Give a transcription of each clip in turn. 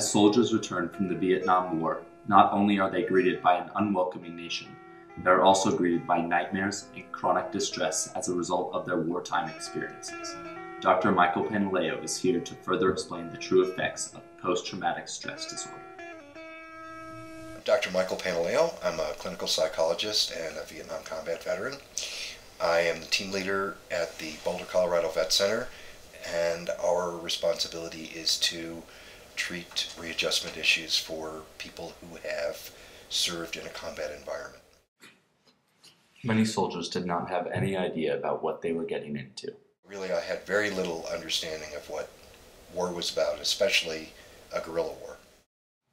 As soldiers return from the Vietnam War, not only are they greeted by an unwelcoming nation, they are also greeted by nightmares and chronic distress as a result of their wartime experiences. Dr. Michael Pantaleo is here to further explain the true effects of post-traumatic stress disorder. I'm Dr. Michael Pantaleo. I'm a clinical psychologist and a Vietnam combat veteran. I am the team leader at the Boulder, Colorado Vet Center, and our responsibility is to treat readjustment issues for people who have served in a combat environment. Many soldiers did not have any idea about what they were getting into. Really, I had very little understanding of what war was about, especially a guerrilla war.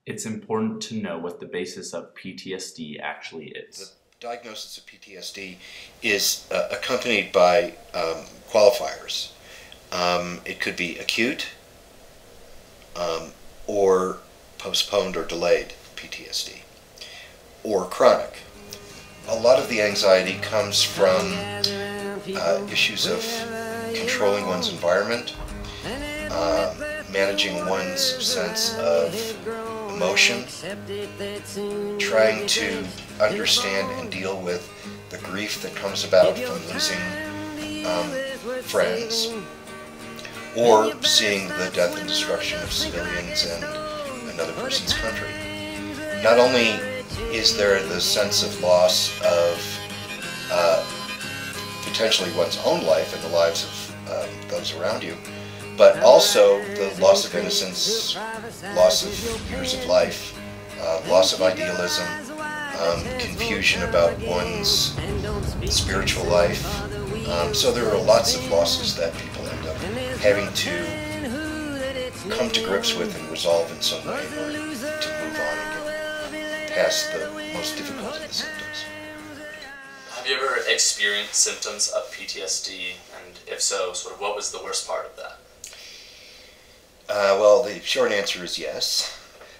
It's important to know what the basis of PTSD actually is. The diagnosis of PTSD is accompanied by qualifiers. It could be acute or postponed or delayed PTSD, or chronic. A lot of the anxiety comes from issues of controlling one's environment, managing one's sense of emotion, trying to understand and deal with the grief that comes about from losing friends, or seeing the death and destruction of civilians and another person's country. Not only is there the sense of loss of potentially one's own life and the lives of those around you, but also the loss of innocence, loss of years of life, loss of idealism, confusion about one's spiritual life. So there are lots of losses that people end up having to come to grips with and resolve in some way in order to move on and get past the most difficult of the symptoms. Have you ever experienced symptoms of PTSD, and if so, sort of what was the worst part of that? Well, the short answer is yes.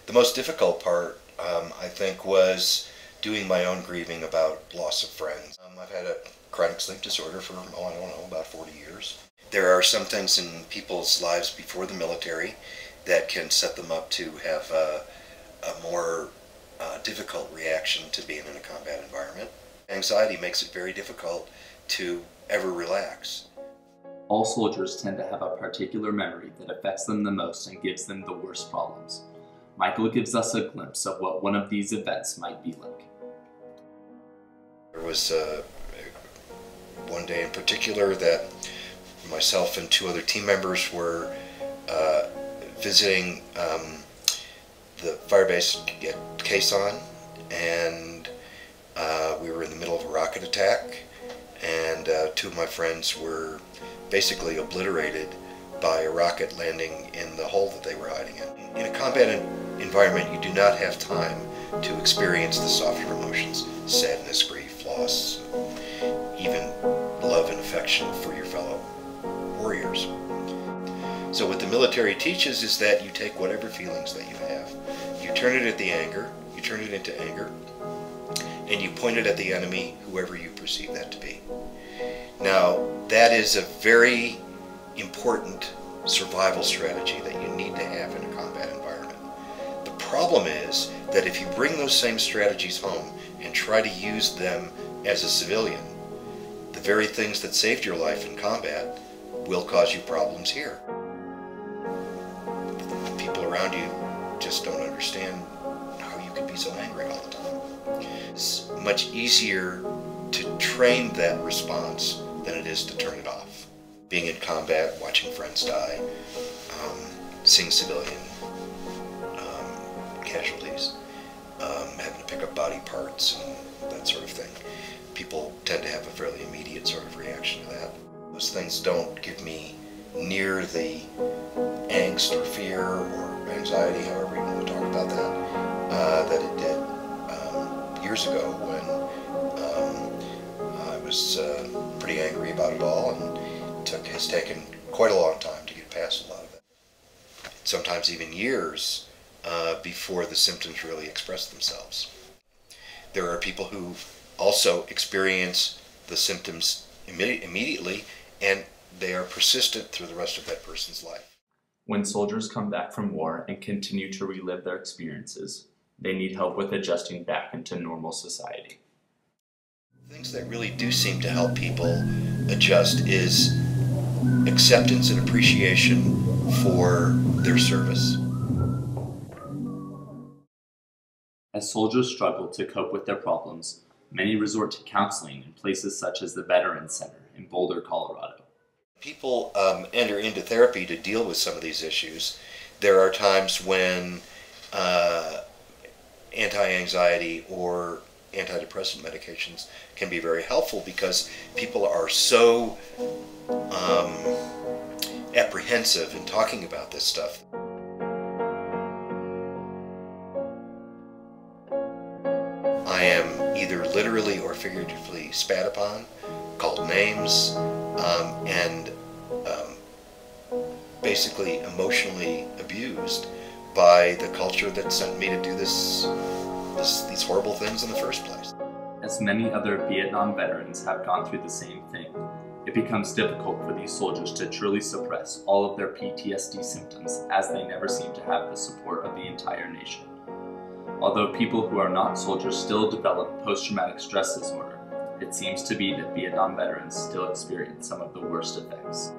The most difficult part, I think, was doing my own grieving about loss of friends. I've had a chronic sleep disorder for, I don't know, about 40 years. There are some things in people's lives before the military that can set them up to have a more difficult reaction to being in a combat environment. Anxiety makes it very difficult to ever relax. All soldiers tend to have a particular memory that affects them the most and gives them the worst problems. Michael gives us a glimpse of what one of these events might be like. There was one day in particular that myself and two other team members were visiting the firebase at Quezon, and we were in the middle of a rocket attack, and two of my friends were basically obliterated by a rocket landing in the hole that they were hiding in. In a combat environment, you do not have time to experience the softer emotions, sadness, grief, loss, even love and affection for your fellow warriors. So what the military teaches is that you take whatever feelings that you have, you turn it into anger, and you point it at the enemy, whoever you perceive that to be. Now, that is a very important survival strategy that you need to have in a combat environment. The problem is that if you bring those same strategies home and try to use them as a civilian, the very things that saved your life in combat will cause you problems here. The people around you just don't understand how you can be so angry all the time. It's much easier to train that response than it is to turn it off. Being in combat, watching friends die, seeing civilian casualties, having to pick up body parts and that sort of thing. People tend to have a fairly immediate sort of reaction to that. Those things don't give me near the angst or fear or anxiety, however you want to talk about that, that it did years ago when I was pretty angry about it all, and it has taken quite a long time to get past a lot of it. Sometimes even years before the symptoms really express themselves. There are people who also experience the symptoms immediately, and they are persistent through the rest of that person's life. When soldiers come back from war and continue to relive their experiences, they need help with adjusting back into normal society. Things that really do seem to help people adjust is acceptance and appreciation for their service. As soldiers struggle to cope with their problems, many resort to counseling in places such as the Veterans Center in Boulder, Colorado. People enter into therapy to deal with some of these issues. There are times when anti-anxiety or antidepressant medications can be very helpful because people are so apprehensive in talking about this stuff. I am either literally or figuratively spat upon, called names, and basically emotionally abused by the culture that sent me to do these horrible things in the first place. As many other Vietnam veterans have gone through the same thing, it becomes difficult for these soldiers to truly suppress all of their PTSD symptoms, as they never seem to have the support of the entire nation. Although people who are not soldiers still develop post-traumatic stress disorder, it seems to be that Vietnam veterans still experience some of the worst effects.